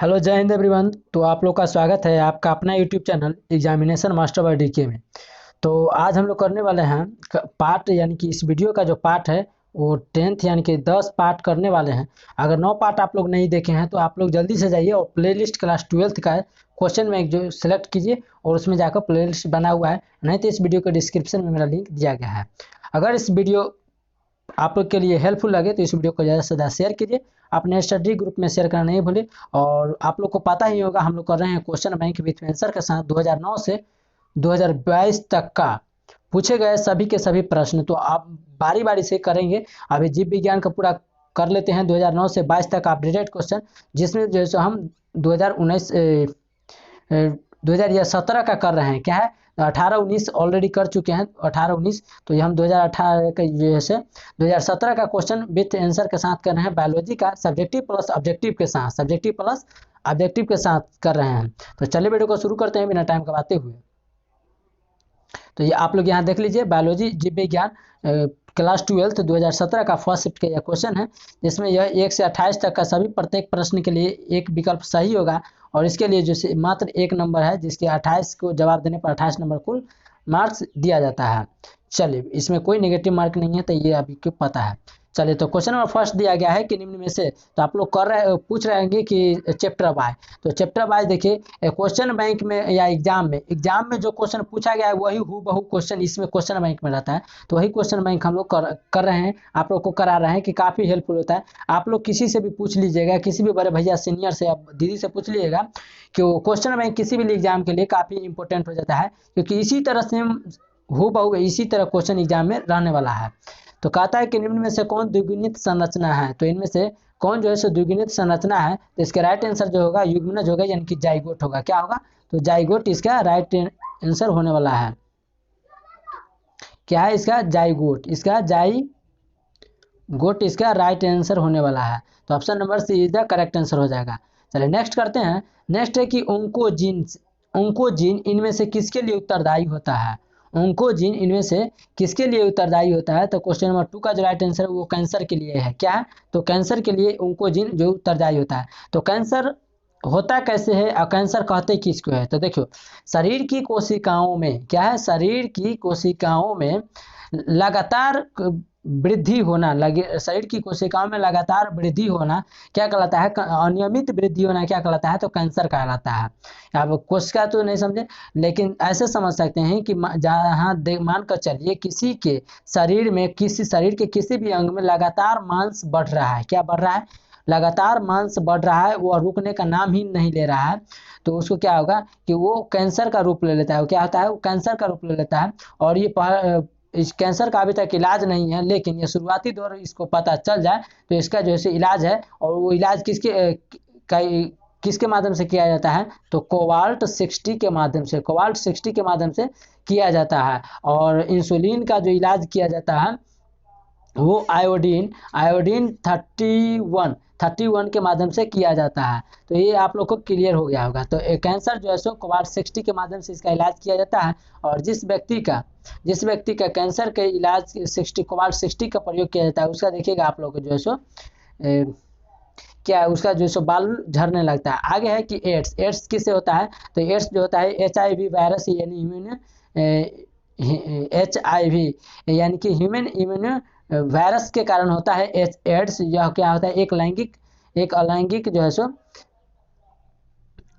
Hello, जय Hind everyone. तो आप लोग का स्वागत है आपका अपना YouTube channel examination master by DK में। तो आज हम लोग करने वाले हैं पार्ट, यानी कि इस वीडियो का जो पार्ट है वो 10th यानी कि 10 पार्ट करने वाले हैं। अगर 9 पार्ट आप लोग नहीं देखे हैं तो आप लोग जल्दी से जाइए और प्लेलिस्ट क्लास 12th का है क्वेश्चन में जो सेलेक्ट कीजिए और उसमें जाकर प्लेलिस्ट बना हुआ है, नहीं तो इस वीडियो के डिस्क्रिप्शन में मेरा लिंक दिया गया है। अगर इस वीडियो आप लोग के लिए हेल्पफुल लगे तो इस वीडियो को ज़्यादा से ज़्यादा शेयर कीजिए, अपने स्टडी ग्रुप में शेयर करना नहीं भूलिए। और आप लोग को पता ही होगा हम लोग कर रहे हैं क्वेश्चन बैंक विथ आंसर के साथ 2009 से 2022 तक का पूछे गए सभी के सभी प्रश्न। तो आप बारी बारी से करेंगे। अभी जीव विज्ञान का पूरा कर लेते हैं 2009 से 22 तक अपडेटेड क्वेश्चन, जिसमें जो है हम 2019 2017 का कर रहे हैं। क्या है, 18-19 ऑलरेडी कर चुके हैं, 18-19। तो ये हम 2018 का जैसे 2017 का क्वेश्चन विथ आंसर के साथ कर रहे हैं। बायोलॉजी का सब्जेक्टिव प्लस ऑब्जेक्टिव के साथ, सब्जेक्टिव प्लस ऑब्जेक्टिव के साथ कर रहे हैं। तो चलिए वीडियो को शुरू करते हैं बिना टाइम गवाते हुए। तो ये आप लोग यहाँ देख लीजिए, बायोलॉजी जीव विज्ञान क्लास 12 2017 का फर्स्ट शिफ्ट का यह क्वेश्चन है, जिसमें यह 1 से 28 तक का सभी प्रत्येक प्रश्न के लिए एक विकल्प सही होगा। और इसके लिए जो मात्र एक नंबर है, जिसके 28 को जवाब देने पर 28 नंबर कुल मार्क्स दिया जाता है। चलिए, इसमें कोई नेगेटिव मार्क नहीं है, तो ये अभी क्यों पता है। चलिए, तो क्वेश्चन नंबर फर्स्ट दिया गया है कि निम्न में से, तो आप लोग पूछ रहे हैं कि चैप्टर वाइज। तो चैप्टर वाइज देखिए, क्वेश्चन बैंक में या एग्जाम में जो क्वेश्चन पूछा गया है वही हूबहू क्वेश्चन इसमें क्वेश्चन बैंक में रहता है। तो वही क्वेश्चन बैंक हम लोग कर रहे हैं, आप लोग को करा रहे हैं कि काफ़ी हेल्पफुल होता है। आप लोग किसी से भी पूछ लीजिएगा, किसी भी बड़े भैया सीनियर से या दीदी से पूछ लीजिएगा कि वो क्वेश्चन बैंक किसी भी एग्जाम के लिए काफ़ी इंपॉर्टेंट हो जाता है, क्योंकि इसी तरह से हूबहू इसी तरह क्वेश्चन एग्जाम में रहने वाला है। तो कहता है कि निम्न में से कौन द्विगुणित संरचना है। तो इनमें से कौन जो है सो द्विगुणित संरचना है, तो इसका राइट आंसर जो होगा युग्मनज होगा, यानी कि जाइगोट होगा। क्या होगा, तो जाइगोट इसका राइट आंसर होने वाला है। क्या है इसका, जाइगोट, इसका जाइगोट इसका राइट आंसर होने वाला है। तो option number C is the correct answer हो जाएगा। चलिए नेक्स्ट करते हैं। नेक्स्ट है कि ओंकोजीन इनमें से किसके लिए उत्तरदायी होता है। ओंकोजीन इनमें से किसके लिए उत्तरदायी होता है। तो क्वेश्चन नंबर 2 का जो राइट आंसर है वो कैंसर के लिए है। क्या है, तो कैंसर के लिए ओंकोजीन जो उत्तरदायी होता है। तो कैंसर होता कैसे है और कैंसर कहते किसको है। तो देखो, शरीर की कोशिकाओं में क्या है, शरीर की कोशिकाओं में लगातार वृद्धि होना, लगे शरीर की कोशिकाओं में लगातार वृद्धि होना क्या कहलाता है, अनियमित वृद्धि होना क्या कहलाता है, तो कैंसर कहलाता है। अब कोशिका तो नहीं समझे, लेकिन ऐसे समझ सकते हैं कि जहाँ मान कर चलिए किसी के शरीर में, किसी शरीर के किसी भी अंग में लगातार मांस बढ़ रहा है। क्या बढ़ रहा है, लगातार मांस बढ़ रहा है, वो रुकने का नाम ही नहीं ले रहा है। तो उसको क्या होगा कि वो कैंसर का रूप ले लेता है। वो क्या होता है, वो कैंसर का रूप ले लेता है। और ये इस कैंसर का अभी तक इलाज नहीं है, लेकिन ये शुरुआती दौर इसको पता चल जाए तो इसका जो है इलाज है। और वो इलाज किसके माध्यम से किया जाता है, तो कोबाल्ट-60 के माध्यम से, कोबाल्ट-60 के माध्यम से किया जाता है। और इंसुलिन का जो इलाज किया जाता है वो आयोडीन 31 के माध्यम से किया जाता है। तो ये आप लोग को क्लियर हो गया होगा। तो कैंसर जो है सो कोबाल्ट-60 के माध्यम से इसका इलाज किया जाता है। और जिस व्यक्ति का कैंसर के इलाज कोबाल्ट-60 का प्रयोग किया जाता है, उसका देखिएगा आप लोग को जो है सो क्या है, उसका जो है सो बाल झड़ने लगता है। आगे है कि एड्स किससे होता है। तो एड्स जो होता है HIV वायरस, यानी HIV यानी कि ह्यूमन इम्यून वायरस के कारण होता है एड्स। यह क्या होता है, एक अलैंगिक जो है सो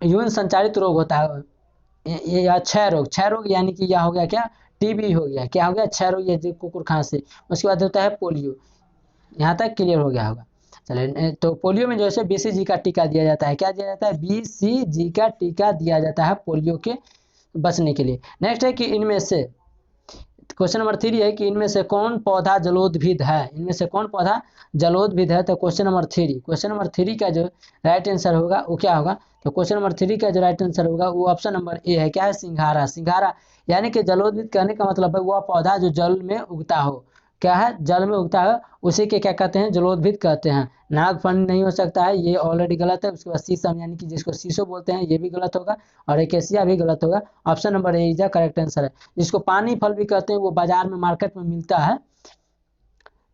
यौन संचारित रोग होता है। या क्षय रोग, यानी कि यह हो गया क्या, TB हो गया। क्या हो गया, क्षय रोग, ये कुकुर खांसी। उसके बाद होता है पोलियो। यहाँ तक क्लियर हो गया होगा। चलिए, तो पोलियो में जो है BCG का टीका दिया जाता है। क्या दिया जाता है, BCG का टीका दिया जाता है पोलियो के बचने के लिए। नेक्स्ट है कि इनमें से क्वेश्चन नंबर 3 है कि इनमें से कौन पौधा जलोद्भिद है। इनमें से कौन पौधा जलोद्भिद है। तो क्वेश्चन नंबर 3 का जो राइट आंसर होगा वो क्या होगा। तो क्वेश्चन नंबर 3 का जो राइट आंसर होगा वो ऑप्शन नंबर ए है। क्या है, सिंघारा यानी कि जलोद्भिद कहने का मतलब है वह पौधा जो जल में उगता हो। क्या है, जल में उगता है, उसी के क्या कहते हैं, जलोद्भिद कहते हैं। नागफनी नहीं हो सकता है, ये ऑलरेडी गलत है। उसके बाद शीशम, यानी कि जिसको शीशो बोलते हैं, ये भी गलत होगा। और एकेसिया भी गलत होगा। Option number A is the correct answer है। जिसको पानी फल भी कहते हैं, वो बाजार में मार्केट में मिलता है,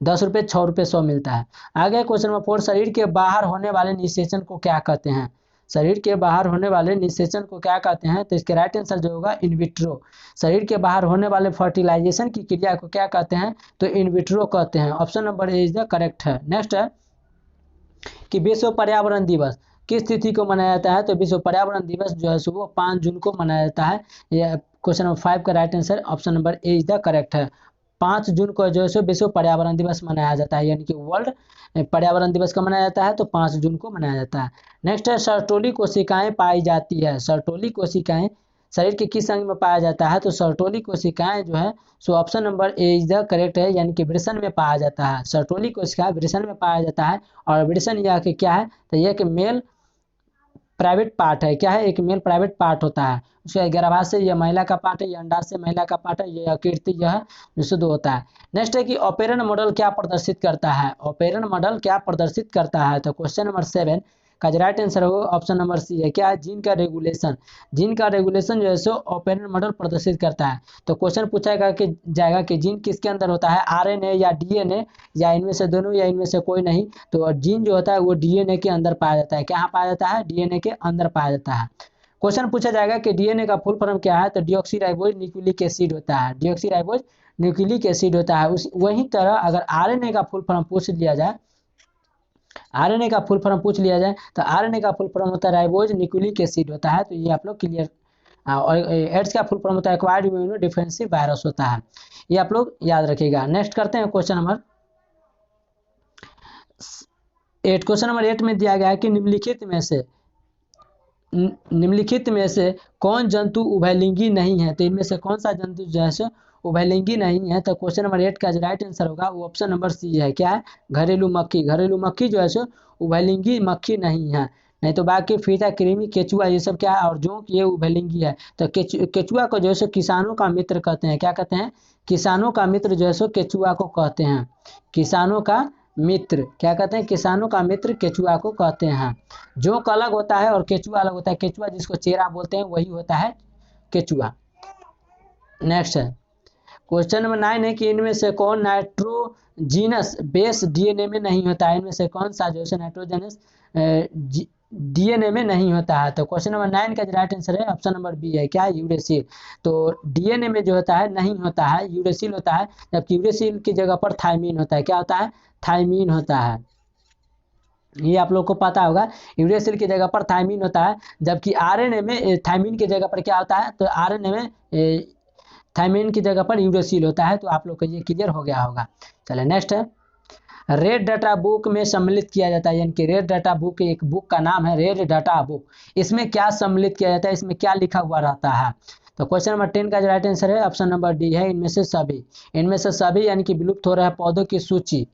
10 रुपये 6 रुपये 100 मिलता है। आगे क्वेश्चन नंबर 4, शरीर के बाहर होने वाले निषेचन को क्या कहते हैं। शरीर के बाहर होने वाले निषेचन को क्या कहते हैं? तो इसके राइट आंसर जो होगा इन विट्रो। शरीर के बाहर होने वाले फर्टिलाइजेशन की क्रिया को क्या कहते हैं? तो इन विट्रो कहते हैं। Option number A is the correct है। नेक्स्ट है कि विश्व पर्यावरण दिवस किस तिथि को मनाया जाता है? तो विश्व पर्यावरण दिवस जो है वो 5 जून को मनाया जाता है। यह क्वेश्चन नंबर 5 का right answer option number A is the correct है। 5 जून को जो है सो विश्व पर्यावरण दिवस मनाया जाता है, यानी कि वर्ल्ड पर्यावरण दिवस का मनाया जाता है, तो 5 जून को मनाया जाता है। नेक्स्ट है सर्टोली कोशिकाएं पाई जाती है। सर्टोली कोशिकाएं शरीर के किस अंग में पाया जाता है? तो सर्टोली कोशिकाएं जो है so option number A is the correct है, यानी कि वृषण में पाया जाता है। सर्टोली कोशिका वृषण में पाया जाता है, और वृषण यह कि क्या है? तो यह कि मेल प्राइवेट पार्ट है। क्या है? एक मेल प्राइवेट पार्ट होता है। उसके गर्भाशय यह महिला का पार्ट है, यह अंडाशय महिला का पार्ट है, यह कीर्ति जो है विशुद्ध होता है। नेक्स्ट है कि ऑपेरन मॉडल क्या प्रदर्शित करता है? ऑपेरन मॉडल क्या प्रदर्शित करता है? तो क्वेश्चन नंबर 7 का जो राइट आंसर होगा ऑप्शन नंबर सी है। क्या है? जीन का रेगुलेशन। जीन का रेगुलेशन जो है सो ऑपेरन मॉडल प्रदर्शित करता है। तो क्वेश्चन पूछा जाएगा कि जीन किसके अंदर होता है? आरएनए या डीएनए, या इनमें से दोनों, या इनमें से कोई नहीं। तो जीन जो होता है वो डीएनए के अंदर पाया जाता है। कहाँ पाया जाता है? डीएनए के अंदर पाया जाता है। क्वेश्चन पूछा जाएगा कि डीएनए का फुल फॉर्म क्या है? तो डीऑक्सीराइबोज न्यूक्लिक एसिड होता है। डीऑक्सीराइबोज न्यूक्लिक एसिड होता है। उस वही तरह अगर आरएनए का फुल फॉर्म पूछ लिया जाए, आरएनए का फुल फॉर्म पूछ लिया जाए, तो आरएनए का फुल फॉर्म होता है राइबोज न्यूक्लिक एसिड होता है। तो ये आप लोग क्लियर। और एड्स का फुल फॉर्म होता है एक्वायर्ड इम्यूनो डिफेंसिव वायरस होता है। ये आप लोग याद रखिएगा। नेक्स्ट करते हैं क्वेश्चन नंबर 8। क्वेश्चन नंबर 8 में दिया गया है कि निम्नलिखित में से कौन जंतु उभयलिंगी नहीं है? तो इनमें से कौन सा जंतु जो है सो उभयलिंगी नहीं है? तो क्वेश्चन नंबर 8 का जो राइट आंसर होगा वो ऑप्शन नंबर सी है। क्या है? घरेलू मक्खी। घरेलू मक्खी जो है सो उभयलिंगी मक्खी नहीं है। नहीं तो बाकी फीता, कृमि, केचुआ ये सब क्या है? और जोंक ये उभयलिंगी है। तो केचुआ को जो है सो किसानों का मित्र कहते हैं। क्या कहते हैं? किसानों का मित्र जो है सो केचुआ को कहते हैं। किसानों का मित्र क्या कहते हैं? किसानों का मित्र केचुआ को कहते हैं। जोंक अलग होता है और केचुआ अलग होता है। केचुआ जिसको चेरा बोलते हैं वही होता है केचुआ। नेक्स्ट है क्वेश्चन नंबर 9 है कि इनमें से कौन नाइट्रोजीनस बेस डीएनए में नहीं होता है? इनमें से कौन सा जो है नाइट्रोजनस डीएनए में नहीं होता है? तो क्वेश्चन नंबर 9 का जो राइट आंसर है ऑप्शन नंबर बी है। क्या है? यूरेसिल। तो डीएनए में जो होता है नहीं होता है, यूरेसिल होता है, जबकि यूरेसिल की जगह पर थायमीन होता है। क्या होता है? थायमीन होता है। ये आप लोग को पता होगा, यूरेसिल की जगह पर थायमीन होता है, जबकि आरएनए में थायमीन की जगह पर क्या होता है? तो आरएनए में थायमीन की जगह पर यूरेसिल होता है। तो आप लोग को ये क्लियर हो गया होगा। चलिए नेक्स्ट है रेड डाटा बुक में सम्मिलित किया जाता है, यानी कि रेड डाटा बुक एक बुक का नाम है रेड डाटा बुक। इसमें क्या सम्मिलित किया जाता है? इसमें क्या लिखा हुआ रहता है? तो क्वेश्चन नंबर 10 का जो राइट आंसर है ऑप्शन नंबर डी है, इनमें से सभी। इनमें से सभी यानी कि विलुप्त हो रहे पौधों की सूची,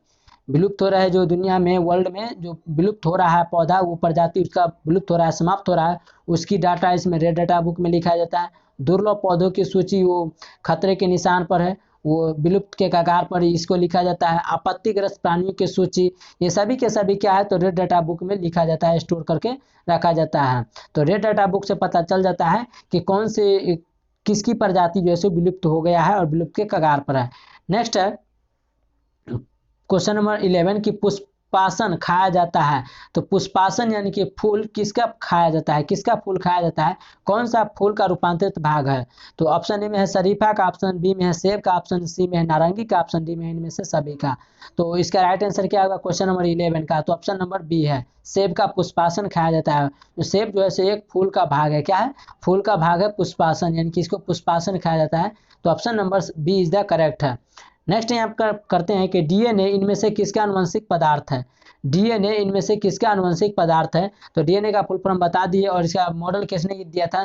विलुप्त हो रहा है जो दुनिया में वर्ल्ड में जो विलुप्त हो रहा है पौधा, वो प्रजाति उसका विलुप्त हो रहा है, समाप्त हो रहा है, उसकी डाटा इसमें रेड डाटा बुक में लिखा जाता है। दुर्लभ पौधों की सूची वो खतरे के निशान पर है, वो विलुप्त के कगार पर इसको लिखा जाता है। आपत्तिग्रस्त प्राणियों की सूची ये सभी के सभी क्या है? तो रेड डाटा बुक में लिखा जाता है, स्टोर करके रखा जाता है। तो रेड डाटा बुक से पता चल जाता है कि कौन से किसकी प्रजाति जो है विलुप्त हो गया है और विलुप्त के कगार पर है। नेक्स्ट है क्वेश्चन नंबर 11 की पुष्पासन खाया जाता है। तो पुष्पासन यानी कि फूल किसका खाया जाता है? किसका फूल खाया जाता है? कौन सा फूल का रूपांतरित भाग है? तो ऑप्शन ए में है शरीफा का, ऑप्शन बी में है सेब का, ऑप्शन सी में है नारंगी का, ऑप्शन डी में है इनमें से सभी का। तो इसका राइट आंसर क्या होगा क्वेश्चन नंबर 11 का? तो ऑप्शन नंबर बी है, सेब का पुष्पासन खाया जाता है। तो सेब जो है एक फूल का भाग है। क्या है? फूल का भाग है पुष्पासन, यानी कि इसको पुष्पासन खाया जाता है। तो option number B is the correct है। नेक्स्ट यहाँ करते हैं कि डीएनए इनमें से किसका आनुवंशिक पदार्थ है? डीएनए इनमें से किसका आनुवंशिक पदार्थ है? तो डीएनए का फुल फॉर्म बता दिए, और इसका मॉडल किसने दिया था?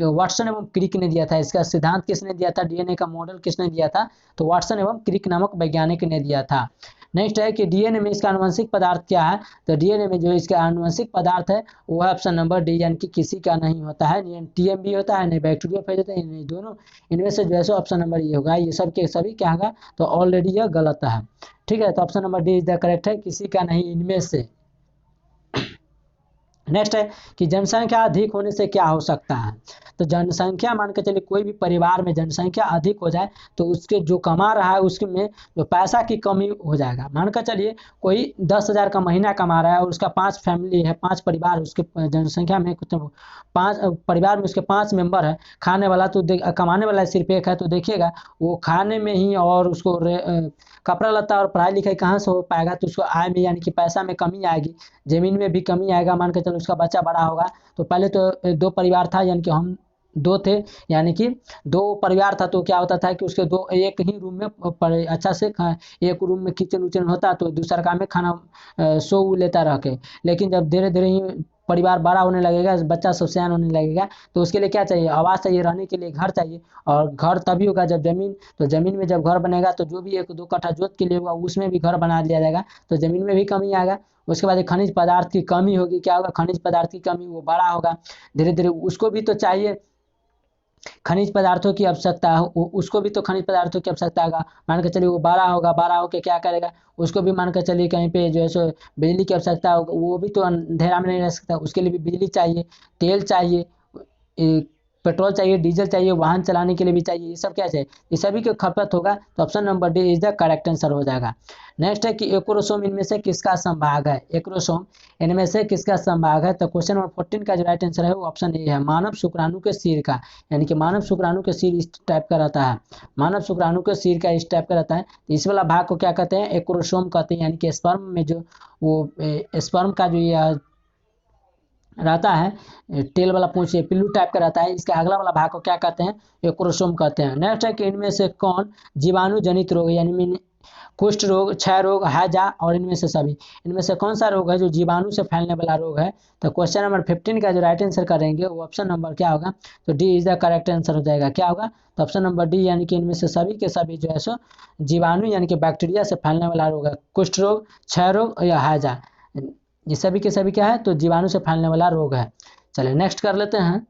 वाटसन एवं क्रिक ने दिया था। इसका सिद्धांत किसने दिया था? डीएनए का मॉडल किसने दिया था? तो वाटसन एवं क्रिक नामक वैज्ञानिक ने दिया था। नेक्स्ट है कि डीएनए में इसका आनुवंशिक पदार्थ क्या है? तो डीएनए में जो इसका आनुवंशिक पदार्थ है वो है ऑप्शन नंबर डी, यानी कि किसी का नहीं होता है। टीएमबी होता है, नहीं बैक्टीरियोफेज होता है, नहीं दोनों। इनमें से जो है ऑप्शन नंबर ये होगा। ये सब के सभी क्या होगा? तो ऑलरेडी यह गलत है। ठीक है, तो option number D is the correct है, किसी का नहीं इनमें से। नेक्स्ट है कि जनसंख्या अधिक होने से क्या हो सकता है? तो जनसंख्या मान के चलिए कोई भी परिवार में जनसंख्या अधिक हो जाए तो उसके जो कमा रहा है उसमें जो पैसा की कमी हो जाएगा। मान कर चलिए कोई 10,000 का महीना कमा रहा है और उसका 5 फैमिली है, 5 परिवार, उसके जनसंख्या में कुछ 5 परिवार में उसके 5 मेंबर है, खाने वाला तो कमाने वाला सिर्फ एक है, तो देखिएगा वो खाने में ही और उसको कपड़ा लत्ता और पढ़ाई लिखाई कहाँ से हो पाएगा, तो उसको आय में यानी कि पैसा में कमी आएगी, ज़मीन में भी कमी आएगा। मान के चलो उसका बच्चा बड़ा होगा तो पहले तो 2 परिवार था यानी कि हम 2 थे, यानी कि 2 परिवार था, तो क्या होता था कि उसके 2 एक ही रूम में अच्छा से एक रूम में किचन उचन होता तो दूसरा काम में खाना सो लेता रह के। लेकिन जब धीरे धीरे ही परिवार बड़ा होने लगेगा, बच्चा सब सयान होने लगेगा, तो उसके लिए क्या चाहिए, आवास चाहिए, रहने के लिए घर चाहिए। और घर तभी होगा जब जमीन, तो जमीन में जब घर बनेगा तो जो भी 1-2 कट्ठा जोत के लिए होगा उसमें भी घर बना दिया जाएगा, तो जमीन में भी कमी आएगा। उसके बाद खनिज पदार्थ की कमी होगी, क्या होगा, खनिज पदार्थ की कमी, वो बड़ा होगा, धीरे धीरे उसको भी तो चाहिए खनिज पदार्थों की आवश्यकता है, उसको भी तो खनिज पदार्थों की आवश्यकता होगा। मान के चलिए वो बड़ा होगा, बड़ा होकर क्या करेगा, उसको भी मान के चलिए कहीं पे जो है सो बिजली की आवश्यकता होगा, वो भी तो अंधेरा में नहीं रह सकता, उसके लिए भी बिजली चाहिए, तेल चाहिए, पेट्रोल चाहिए, डीजल चाहिए, वाहन चलाने के लिए भी चाहिए, ये सब क्या चाहिए, ये सभी की खपत होगा। तो option number D is the correct answer हो जाएगा। नेक्स्ट है कि एक्रोसोम इनमें से किसका संभाग है, एक्रोसोम इनमें से किसका संभाग है, तो क्वेश्चन नंबर 14 का जो राइट आंसर है वो ऑप्शन ए है, मानव शुक्राणु के सिर का, यानी कि मानव शुक्राणु के सिर इस टाइप का रहता है, मानव शुक्राणु के सिर का इस टाइप का रहता है। तो इस वाला भाग को क्या कहते हैं, एक्रोसोम कहते हैं, यानी कि स्पर्म में जो वो स्पर्म का जो ये रहता है टेल वाला पूंछ पिल्लू टाइप का रहता है, इसके अगला वाला भाग को क्या कहते हैं, एक्रोसोम कहते हैं। नेक्स्ट है कि इनमें से कौन जीवाणु जनित रोग यानी कुष्ठ रोग, क्षय रोग, हैजा और इनमें से सभी, इनमें से कौन सा रोग है जो जीवाणु से फैलने वाला रोग है, तो क्वेश्चन नंबर 15 का जो राइट आंसर करेंगे वो ऑप्शन नंबर क्या होगा, तो D is the correct answer हो जाएगा। क्या होगा, तो ऑप्शन नंबर डी, यानी कि इनमें से सभी के सभी जो है सो जीवाणु यानी कि बैक्टीरिया से फैलने वाला रोग है, कुष्ठ रोग, क्षय रोग या हैजा, ये सभी के सभी क्या है, तो जीवाणु से फैलने वाला रोग है। चलिए नेक्स्ट कर लेते हैं।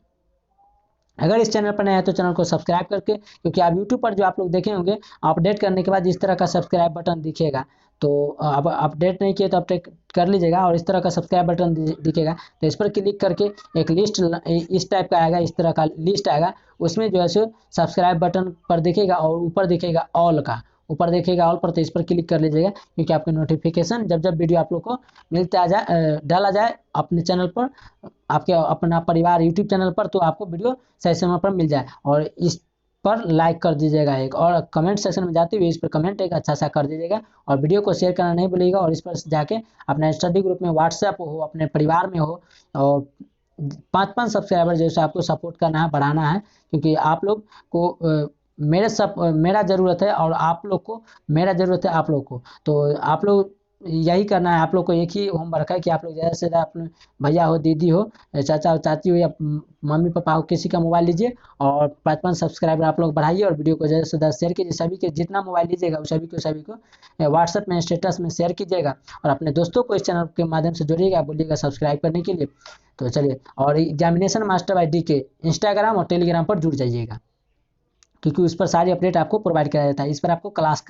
अगर इस चैनल पर नए हैं तो चैनल को सब्सक्राइब करके, क्योंकि आप यूट्यूब पर जो आप लोग देखे होंगे अपडेट करने के बाद इस तरह का सब्सक्राइब बटन दिखेगा, तो अब अपडेट नहीं किए तो अपडेट कर लीजिएगा, और इस तरह का सब्सक्राइब बटन दिखेगा तो इस पर क्लिक करके एक लिस्ट इस टाइप का आएगा, इस तरह का लिस्ट आएगा, उसमें जो है सो सब्सक्राइब बटन पर दिखेगा और ऊपर दिखेगा ऑल का, ऊपर देखेगा ऑल पर, तो इस पर क्लिक कर लीजिएगा, क्योंकि आपके नोटिफिकेशन जब जब वीडियो आप लोग को मिलता जाए डाला जाए अपने चैनल पर, आपके अपना परिवार यूट्यूब चैनल पर, तो आपको वीडियो सही समय पर मिल जाए। और इस पर लाइक कर दीजिएगा एक, और कमेंट सेक्शन में जाते हुए इस पर कमेंट एक अच्छा सा कर दीजिएगा, और वीडियो को शेयर करना नहीं भूलिएगा, और इस पर जाके अपना स्टडी ग्रुप में व्हाट्सएप हो, अपने परिवार में हो, और 5-5 सब्सक्राइबर जैसे आपको सपोर्ट करना है, बढ़ाना है, क्योंकि आप लोग को मेरा ज़रूरत है और आप लोग को मेरा ज़रूरत है आप लोग को, तो आप लोग यही करना है, आप लोग को एक ही होमवर्क है कि आप लोग ज़्यादा से ज़्यादा अपने भैया हो, दीदी हो, चाचा हो, चाची हो, या मम्मी पापा हो, किसी का मोबाइल लीजिए और 5-5 सब्सक्राइबर आप लोग बढ़ाइए, और वीडियो को ज़्यादा से ज़्यादा शेयर कीजिए, सभी के जितना मोबाइल लीजिएगा वो सभी को व्हाट्सएप में स्टेटस में शेयर कीजिएगा, और अपने दोस्तों को इस चैनल के माध्यम से जोड़िएगा, बोलिएगा सब्सक्राइब करने के लिए। तो चलिए, और एग्जामिनेशन मास्टर बाय डी के इंस्टाग्राम और टेलीग्राम पर जुड़ जाइएगा, क्योंकि उस पर सारी अपडेट आपको प्रोवाइड कराया जाता है, इस पर आपको क्लास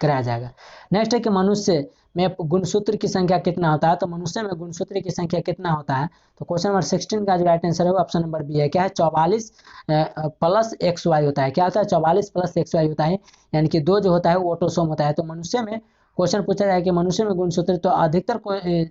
कराया जाएगा। नेक्स्ट है कि मनुष्य में गुणसूत्र की संख्या कितना होता है, तो मनुष्य में गुणसूत्र की संख्या कितना होता है, तो क्वेश्चन नंबर 16 का जो राइट आंसर है वो ऑप्शन नंबर बी है, क्या है, 44 प्लस XY होता है, क्या होता है, 44 प्लस XY होता है, यानी कि 2 जो होता है वो ऑटोसोम होता है। तो मनुष्य में क्वेश्चन पूछा जाए कि मनुष्य में गुणसूत्र, तो अधिकतर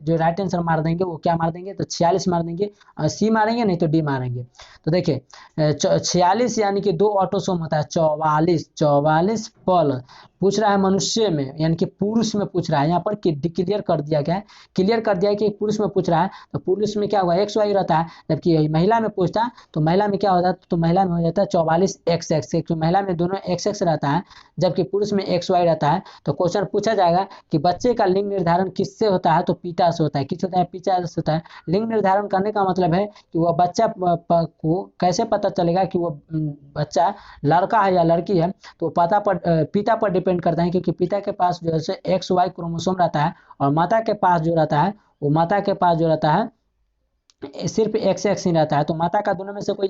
जो राइट आंसर मार देंगे वो क्या मार देंगे, तो 46 मार देंगे, सी मारेंगे नहीं तो डी मारेंगे। तो देखिए 46 यानी कि 2 ऑटोसोम होता है, 44 पल पूछ रहा है मनुष्य में, यानी कि पुरुष में पूछ रहा है, यहाँ पर क्लियर कर दिया गया है, क्लियर कर दिया है कि पुरुष में पूछ रहा है, तो पुरुष में क्या हुआ XY रहता है, जबकि महिला में पूछता है तो महिला में क्या होता है, तो महिला में हो जाता है 44XX, क्योंकि महिला में दोनों XX रहता है जबकि पुरुष में XY रहता है। तो क्वेश्चन पूछा जाएगा कि बच्चे का लिंग निर्धारण किससे होता है, तो पिता से होता है, किस होता है, पिता से होता है। लिंग निर्धारण करने का मतलब है कि वह बच्चा को कैसे पता चलेगा कि वो बच्चा लड़का है या लड़की है, तो पिता पर डिपेंड करता है, क्योंकि पिता के पास जो है XY क्रोमोसोम रहता है, और माता के पास जो रहता है सिर्फ एक्स एक्स ही रहता है, तो माता का दोनों में से कोई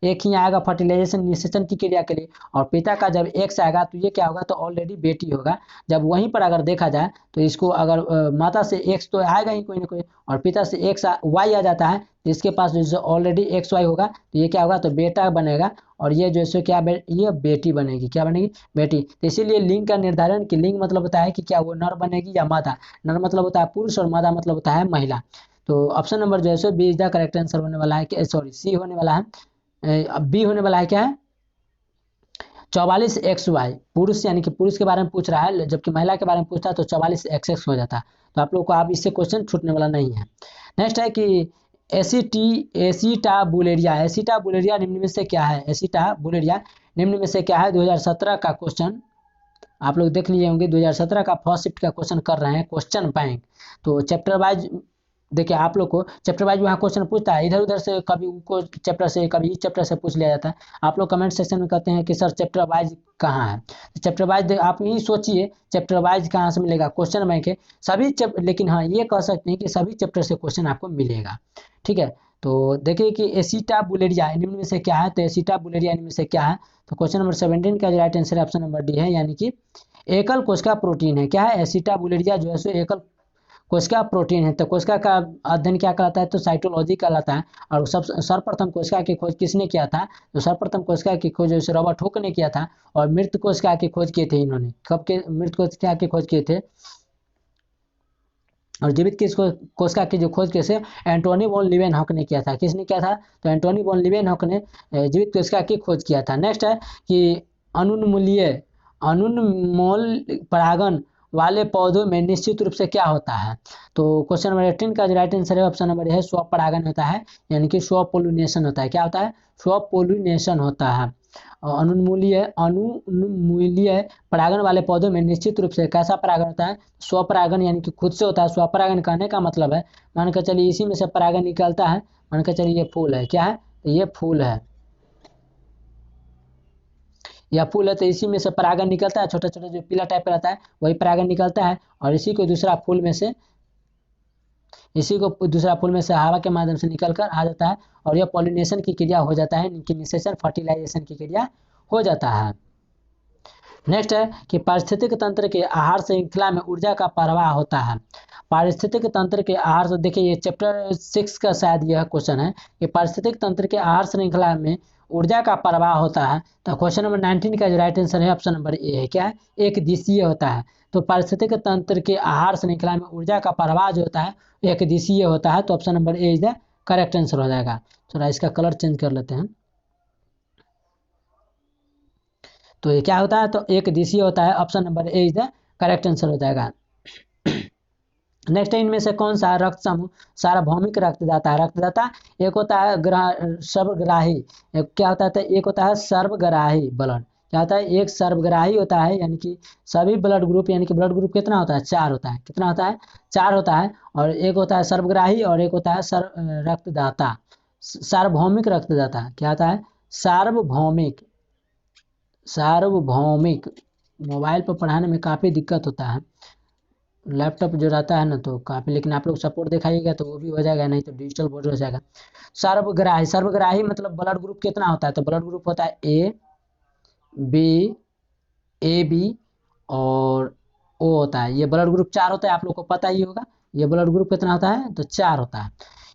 एक ही आएगा फर्टिलाइजेशन निषेचन की क्रिया के लिए, और पिता का जब एक्स आएगा तो ये क्या होगा, तो ऑलरेडी बेटी होगा। जब वहीं पर अगर देखा जाए तो इसको अगर माता से एक्स तो आएगा ही कोई ना कोई, और पिता से एक्स वाई आ जाता है, तो इसके पास जो ऑलरेडी एक्स वाई होगा तो ये क्या होगा, तो बेटा बनेगा, और ये जो है क्या ये बेटी बनेगी, क्या बनेगी, बेटी। तो इसीलिए लिंग का निर्धारण की लिंग मतलब होता है कि क्या वो नर बनेगी या मादा। नर मतलब होता है पुरुष और मादा मतलब होता है महिला। तो ऑप्शन नंबर जो है सो B is the correct answer होने वाला है, सॉरी सी होने वाला है। अब बी होने वाला है क्या है, 44XY। पुरुष यानी कि पुरुष के बारे में पूछ रहा है, जबकि महिला के बारे में पूछता है तो 44XX हो जाता है। तो आप लोग को आप इससे क्वेश्चन छूटने वाला नहीं है। नेक्स्ट है कि एसिटाबुलेरिया, एसिटाबुलेरिया निम्न में से क्या है, एसिटाबुलेरिया निम्न में से क्या है। 2017 का क्वेश्चन आप लोग देख लिए होंगे, 2017 का फर्स्ट शिफ्ट का क्वेश्चन कर रहे हैं, क्वेश्चन बैंक। तो चैप्टर वाइज देखिए आप लोग को चैप्टर वाइज वहाँ क्वेश्चन पूछता है, इधर उधर से कभी उनको चैप्टर से कभी इस चैप्टर से पूछ लिया जाता है। आप लोग कमेंट सेक्शन में कहते हैं कि सर चैप्टर वाइज कहाँ है, तो चैप्टर वाइज आप यही सोचिए चैप्टर वाइज कहाँ से मिलेगा, क्वेश्चन बैंक है सभी लेकिन हाँ ये कह सकते हैं कि सभी चैप्टर से क्वेश्चन आपको मिलेगा, ठीक है। तो देखिए कि एसिटाबुलेरिया निम्न में से क्या है, तो एसिटाबुलेरिया निम्न में से क्या है, तो क्वेश्चन नंबर 17 का जो राइट आंसर है ऑप्शन नंबर डी है, यानी कि एकल कोशिका प्रोटीन है। क्या है, एसिटाबुलेरिया जो है सो एकल कोशिका प्रोटीन है। तो कोशिका का अध्ययन क्या कहलाता है, तो साइटोलॉजी कहलाता है। और सर्वप्रथम कोशिका की खोज किसने किया था, तो सर्वप्रथम कोशिका की खोज जैसे रॉबर्ट हुक ने किया था। और मृत कोशिका की खोज किए थे इन्होंने, कब के मृत कोशिका की खोज किए थे, और जीवित कोशिका की जो खोज कैसे एंटोनी वॉन लीवेनहॉक ने किया था। किसने किया था, तो एंटोनी वॉन लीवेनहॉक ने जीवित कोशिका की खोज किया था। नेक्स्ट है कि अनुन्मूल परागन वाले पौधों में निश्चित रूप से क्या होता है, तो क्वेश्चन नंबर 18 का जो राइट आंसर है ऑप्शन नंबर है स्वपरागन होता है, यानी कि स्वपोलिनेशन होता है। क्या होता है, स्वपोलिनेशन होता है। और अनुन्मूलीय परागन वाले पौधों में निश्चित रूप से कैसा परागन होता है, स्वपरागन यानी कि खुद से होता है। स्वपरागन कहने का मतलब है मान के चलिए इसी में से परागन निकलता है, मान के चलिए ये फूल है, क्या है, तो ये फूल है, या फूल है, तो इसी में से परागन निकलता है, छोटा छोटा जो पीला टाइप का रहता है वही परागन निकलता है, और इसी को दूसरा फूल में से हवा के माध्यम से निकल कर आ जाता है, और यह पॉलिनेशन की क्रिया हो जाता है, इनकी निषेचन फर्टिलाइजेशन की क्रिया हो जाता है। नेक्स्ट है कि पारिस्थितिक तंत्र के आहार श्रृंखला में ऊर्जा का प्रवाह होता है। पारिस्थितिक तंत्र के आहार से देखिए ये चैप्टर 6 का शायद यह क्वेश्चन है कि पारिस्थितिक तंत्र के आहार श्रृंखला में ऊर्जा का प्रवाह होता है। तो क्वेश्चन नंबर 19 का जो राइट आंसर है ऑप्शन नंबर ए है, क्या है, एक दिशीय होता है। तो पारिस्थितिक तंत्र के आहार श्रृंखला में ऊर्जा का प्रवाह जो होता है एक दिशीय होता है। तो option number A is the correct answer हो जाएगा। थोड़ा इसका कलर चेंज कर लेते हैं। तो ये क्या होता है, तो एक दिशीय होता है, option number A is the correct answer हो जाएगा। नेक्स्ट है इनमें से कौन सा रक्त समूह सार्वभौमिक रक्तदाता है। रक्तदाता एक होता है सर्वग्राही, क्या होता है, एक होता है सर्वग्राही ब्लड, क्या होता है, एक सर्वग्राही होता है, यानी कि सभी ब्लड ग्रुप, यानी कि ब्लड ग्रुप कितना होता है, 4 होता है, कितना होता है, 4 होता है। और एक होता है सर्वग्राही और एक होता है रक्तदाता, सार्वभौमिक रक्तदाता, क्या होता है, सार्वभौमिक। सार्वभौमिक मोबाइल पर पढ़ाने में काफ़ी दिक्कत होता है, लैपटॉप जो रहता है ना तो काफ़ी, लेकिन आप लोग सपोर्ट दिखाइएगा तो वो भी हो जाएगा, नहीं तो डिजिटल बोर्ड हो जाएगा। सर्वग्राही, सर्वग्राही मतलब ब्लड ग्रुप कितना होता है, तो ब्लड ग्रुप होता है ए बी और ओ होता है। ये ब्लड ग्रुप 4 होता है, आप लोग को पता ही होगा। ये ब्लड ग्रुप कितना होता है, तो 4 होता है।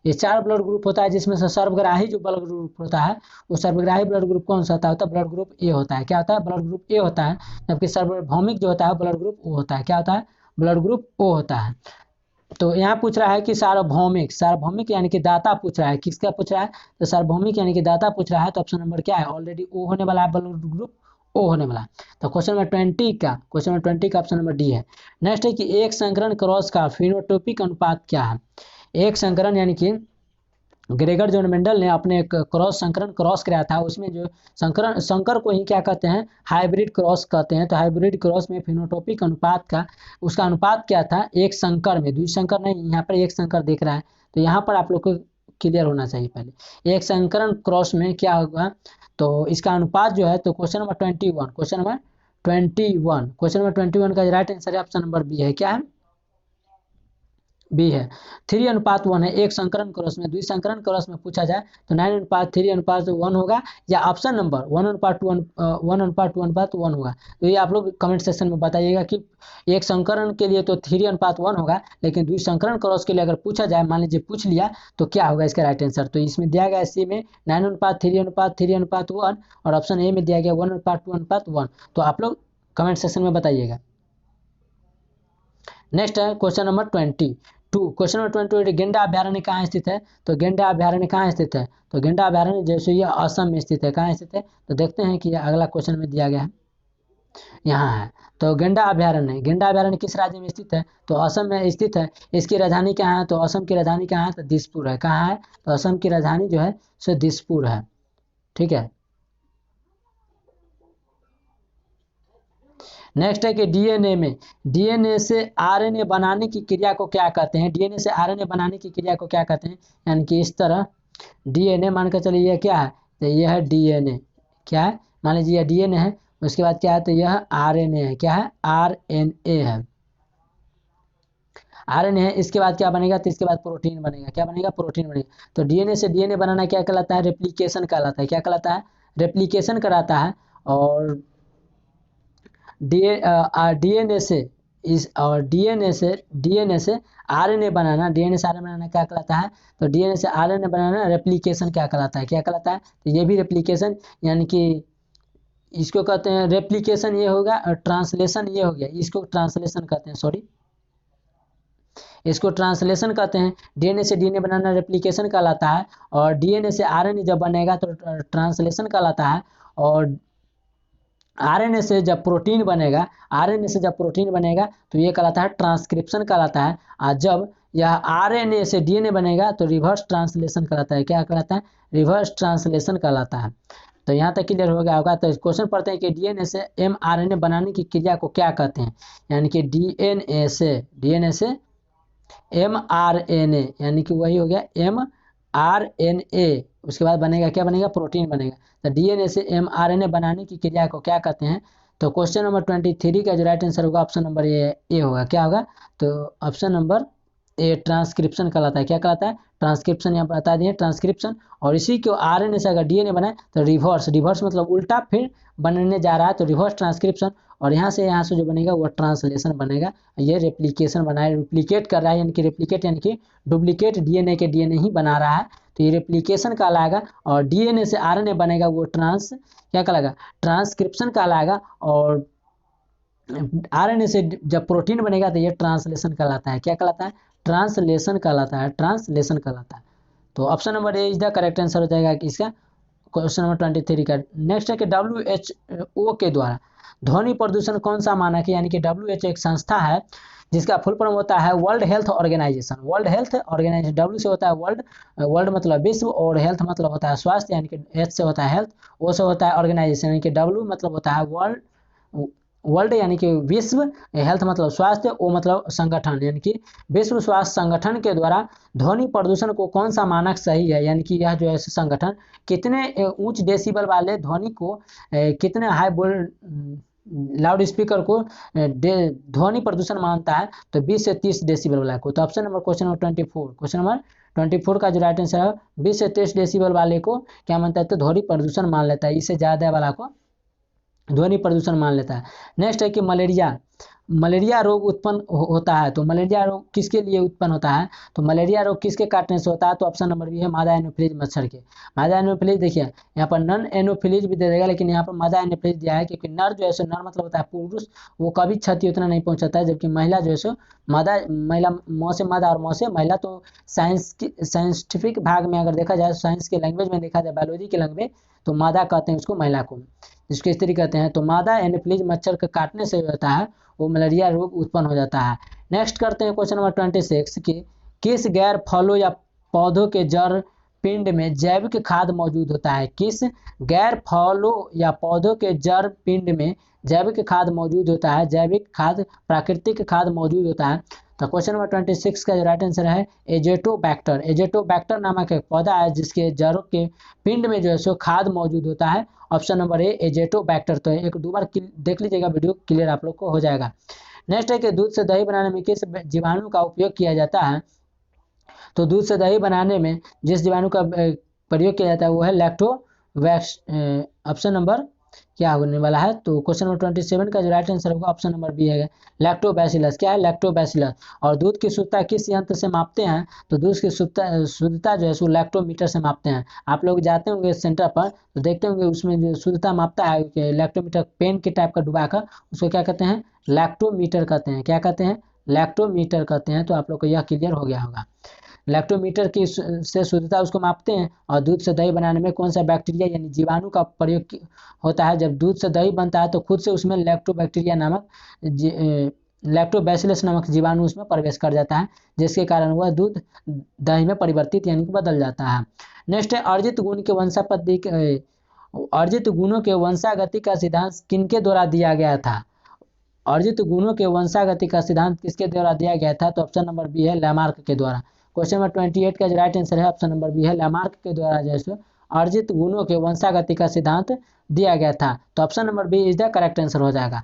ये 4 ब्लड ग्रुप होता है, जिसमें से सर्वग्राही जो ब्लड ग्रुप होता है वो सर्वग्राही ब्लड ग्रुप कौन सा होता है, ब्लड ग्रुप ए होता है। क्या होता है, ब्लड ग्रुप ए होता है। जबकि सार्वभौमिक जो होता है ब्लड ग्रुप ओ होता है, क्या होता है, ब्लड ग्रुप ओ होता है। तो यहाँ पूछ रहा है कि सार्वभौमिक, सार्वभौमिक यानी कि दाता पूछ रहा है, किसका पूछ रहा है, तो सार्वभौमिक यानी कि दाता पूछ रहा है। तो ऑप्शन नंबर क्या है, ऑलरेडी ओ होने वाला है, ब्लड ग्रुप ओ होने वाला। तो क्वेश्चन नंबर 20 का ऑप्शन नंबर डी है। नेक्स्ट है कि एक संकरण क्रॉस का फिनोटोपिक अनुपात क्या है। एक संकरण यानी कि ग्रेगर जॉन मेंडल ने अपने एक संकरण क्रॉस कराया था, उसमें जो संकर को ही क्या कहते हैं, हाइब्रिड क्रॉस कहते हैं। तो हाइब्रिड क्रॉस में फिनोटोपिक अनुपात का उसका अनुपात क्या था, एक संकर में, द्विसंकर नहीं, यहाँ पर एक संकर दिख रहा है। तो यहाँ पर आप लोग को क्लियर होना चाहिए पहले, एक संकरण क्रॉस में क्या होगा, तो इसका अनुपात जो है, तो क्वेश्चन नंबर 21, क्वेश्चन नंबर 21 का राइट आंसर है ऑप्शन नंबर बी है, क्या है, बी है। 3:1 है, एक संकरण क्रॉस में, द्विसंकरण क्रॉस में पूछा जाए तो 9:3:1 होगा, या ऑप्शन नंबर 1:2:1 होगा। तो ये आप लोग कमेंट सेक्शन में बताइएगा कि एक संकरण के लिए तो 3:1 होगा, लेकिन द्विसंकरण क्रॉस के लिए अगर पूछा जाए, मान लीजिए पूछ लिया, तो क्या होगा इसका राइट आंसर। तो इसमें दिया गया सी में 9:3:3:1 और ऑप्शन ए में दिया गया 1:2:1। तो आप लोग कमेंट सेक्शन में बताइएगा। नेक्स्ट है क्वेश्चन नंबर 22। क्वेश्चन नंबर 22, गेंडा अभ्यारण्य कहाँ स्थित है। तो गेंडा अभ्यारण्य कहाँ स्थित है, तो गेंडा अभ्यारण्य जैसे ये असम में स्थित है। कहाँ स्थित है, तो देखते हैं कि अगला क्वेश्चन में दिया गया है, यहाँ है। तो गेंडा अभ्यारण्य किस राज्य में स्थित है, तो असम में स्थित है। इसकी राजधानी कहाँ है, तो असम की राजधानी कहाँ है, तो दिसपुर है। कहाँ है, तो असम की राजधानी जो है सो दिसपुर है। ठीक है। नेक्स्ट है कि डीएनए से आरएनए बनाने की क्रिया को क्या कहते हैं। डीएनए से आरएनए बनाने की क्रिया को क्या कहते हैं, यानी कि इस तरह डीएनए मान कर चलिए, यह क्या है, तो यह है डीएनए। क्या है, मान लीजिए यह डीएनए है, उसके बाद क्या है, तो यह आरएनए है। क्या है, आरएनए है, आरएनए है। इसके बाद क्या बनेगा, तो इसके बाद प्रोटीन बनेगा। क्या बनेगा, प्रोटीन बनेगा। तो डीएनए से डीएनए बनाना क्या कहलाता है, रेप्लिकेशन कहलाता है। क्या कहलाता है, रेप्लिकेशन कराता है। और डीएनए से डीएनए से आरएनए बनाना, क्या कहलाता है, तो डीएनए से आरएनए बनाना रेप्लिकेशन क्या कहलाता है। क्या कहलाता है, तो ये भी रेप्लिकेशन, यानी कि इसको कहते हैं रेप्लिकेशन, ये होगा, और ट्रांसलेशन ये हो गया, इसको ट्रांसलेशन कहते हैं, सॉरी, इसको ट्रांसलेशन कहते हैं। डीएनए से डीएनए बनाना रेप्लिकेशन कहलाता है, और डीएनए से आरएनए जब बनेगा तो ट्रांसलेशन कहलाता है। और आरएनए से जब प्रोटीन बनेगा तो ये कहलाता है ट्रांसक्रिप्शन कहलाता है। और जब यह आरएनए से डीएनए बनेगा तो रिवर्स ट्रांसलेशन कहलाता है। क्या कहलाता है, रिवर्स ट्रांसलेशन कहलाता है। तो यहाँ तक क्लियर हो गया होगा। तो क्वेश्चन पढ़ते हैं कि डीएनए से एमआरएनए बनाने की क्रिया को क्या कहते हैं, यानी कि डीएनए से एमआरएनए, यानी कि वही हो गया एमआरएनए, उसके बाद बनेगा, क्या बनेगा, प्रोटीन बनेगा। तो डीएनए से एमआरएनए बनाने की क्रिया को क्या कहते हैं। तो क्वेश्चन नंबर 23 का जो राइट आंसर होगा ऑप्शन नंबर ए होगा। क्या होगा, तो ऑप्शन नंबर ए ट्रांसक्रिप्शन कहलाता है। क्या कहलाता है, ट्रांसक्रिप्शन, यहाँ बता दिए ट्रांसक्रिप्शन। और इसी को आरएनए से अगर डीएनए बनाए तो रिवर्स मतलब उल्टा फिर बनने जा रहा है, तो रिवर्स ट्रांसक्रिप्शन। और यहाँ से जो बनेगा वो ट्रांसलेशन बनेगा। ये रेप्लिकेशन बनाए, रेप्लिकेट कर रहा है, यानी कि रेप्लिकेट यानी कि डुप्लीकेट डीएनए के डीएनए ही बना रहा है, तो ये रेप्लिकेशन कहलाएगा। और डीएनए से आरएनए बनेगा वो क्या कहलाएगा, ट्रांसक्रिप्शन कहलाएगा। और आरएनए से जब प्रोटीन बनेगा तो ये ट्रांसलेशन कहलाता है। क्या कहलाता है, ट्रांसलेशन कहलाता है। तो option number A is the correct answer हो जाएगा कि इसका क्वेश्चन नंबर 23 का। नेक्स्ट है कि WHO के द्वारा ध्वनि प्रदूषण कौन सा मानक है, यानी कि WHO एक संस्था है जिसका फुल फॉर्म होता है वर्ल्ड हेल्थ ऑर्गेनाइजेशन। डब्ल्यू से होता है वर्ल्ड मतलब विश्व, और हेल्थ मतलब होता है स्वास्थ्य, यानी कि एच से होता है हेल्थ, ओ से होता है ऑर्गेनाइजेशन, यानी कि डब्ल्यू मतलब होता है वर्ल्ड यानी कि विश्व, हेल्थ मतलब स्वास्थ्य, ओ मतलब संगठन, यानी कि विश्व स्वास्थ्य संगठन के द्वारा ध्वनि प्रदूषण को कौन सा मानक सही है, यानी कि यह जो है संगठन कितने उच्च डेसिबल वाले ध्वनि को, कितने हाई लाउड स्पीकर को ध्वनि प्रदूषण मानता है, तो 20 से 30 डेसिबल वाला को। तो ऑप्शन नंबर क्वेश्चन नंबर 24 का जो राइट आंसर है 20 से 30 डेसिबल वाले को क्या मानता है, तो ध्वनि प्रदूषण मान लेता है। इससे ज़्यादा वाला को ध्वनि प्रदूषण मान लेता है। नेक्स्ट है कि मलेरिया रोग उत्पन्न होता है। तो मलेरिया रोग किसके लिए उत्पन्न होता है, तो मलेरिया रोग किसके काटने से होता है, तो ऑप्शन नंबर बी है मादा एनोफिलीज मच्छर के। मादा एनोफिलीज देखिए यहाँ पर नन एनोफिलीज भी दे देगा, लेकिन यहाँ पर मादा एनोफिलीज दिया है क्योंकि नर जो है सो, नर मतलब होता है पुरुष, वो कभी क्षति उतना नहीं पहुंचाता है, जबकि महिला जो है सो महिला मौ से मादा और मौ से महिला। तो साइंटिफिक भाग में अगर देखा जाए, साइंस के लैंग्वेज में देखा जाए, बायोलॉजी के लैंग्वेज, तो मादा कहते हैं उसको, महिला को जिसको स्त्री कहते हैं। तो मादा एनोफिलीज मच्छर के काटने से होता है वो मलेरिया रोग उत्पन्न हो जाता है। नेक्स्ट करते हैं क्वेश्चन नंबर 26 की किस गैर फलों या पौधों के जड़ पिंड में जैविक खाद मौजूद होता है। किस गैर फलों या पौधों के जड़ पिंड में जैविक खाद मौजूद होता है, जैविक खाद प्राकृतिक खाद मौजूद होता है। तो क्वेश्चन नंबर 26 का जो राइट आंसर है एजेटोबैक्टर नामक एक पौधा है जिसके जड़ों के पिंड में जो है सो खाद मौजूद होता है। Option number A Azotobacter. तो एक दो बार देख लीजिएगा वीडियो, क्लियर आप लोग को हो जाएगा। नेक्स्ट है कि दूध से दही बनाने में किस जीवाणु का उपयोग किया जाता है। तो दूध से दही बनाने में जिस जीवाणु का प्रयोग किया जाता है वो है लैक्टोबैक्स। ऑप्शन नंबर क्या होने वाला है, तो क्वेश्चन नंबर 27 का जो राइट आंसर होगा ऑप्शन नंबर बी है लैक्टोबैसिलस। क्या है, लैक्टोबैसिलस। और दूध की शुद्धता किस यंत्र से मापते हैं, तो दूध की शुद्धता जो है उसको लैक्टोमीटर से मापते हैं। आप लोग जाते होंगे सेंटर पर तो देखते होंगे उसमें जो शुद्धता मापता है लैक्टोमीटर पेन के टाइप का डुबा कर उसको क्या कहते हैं, लैक्टोमीटर कहते हैं। क्या कहते हैं, लैक्टोमीटर कहते हैं। तो आप लोग को यह क्लियर हो गया होगा। लैक्टोमीटर की से शुद्धता उसको मापते हैं। और दूध से दही बनाने में कौन सा बैक्टीरिया यानी जीवाणु का प्रयोग होता है। जब दूध से दही बनता है तो खुद से उसमें लैक्टोबैक्टीरिया नामक लैक्टोबैसिलस नामक जीवाणु उसमें प्रवेश कर जाता है, जिसके कारण वह दूध दही में परिवर्तित यानी कि बदल जाता है। नेक्स्ट है अर्जित गुण के वंशापत्ति अर्जित गुणों के वंशागति का सिद्धांत किनके द्वारा दिया गया था। अर्जित गुणों के वंशागति का सिद्धांत किसके द्वारा दिया गया था, तो ऑप्शन नंबर बी है लैमार्क के द्वारा। क्वेश्चन नंबर 28 का जो राइट आंसर है ऑप्शन नंबर बी है लैमार्क के द्वारा जो है अर्जित गुणों के वंशागति का सिद्धांत दिया गया था। तो option number B is the correct answer हो जाएगा।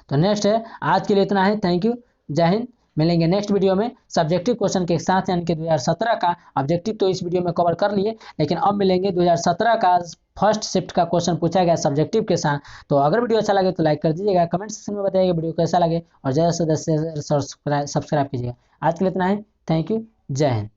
तो नेक्स्ट है, आज के लिए इतना है। थैंक यू, जय हिंद। मिलेंगे नेक्स्ट वीडियो में सब्जेक्टिव क्वेश्चन के साथ, यानी कि 2017 का ऑब्जेक्टिव तो इस वीडियो में कवर कर लिए, लेकिन अब मिलेंगे 2017 का फर्स्ट शिफ्ट का क्वेश्चन पूछा गया सब्जेक्टिव के साथ। तो अगर वीडियो अच्छा लगे तो लाइक कर दीजिएगा, कमेंट सेक्शन में बताइएगा वीडियो कैसा लगे, और ज़्यादा से ज़्यादा सब्सक्राइब कीजिएगा। आज के लिए इतना है। थैंक यू, जय हिंद।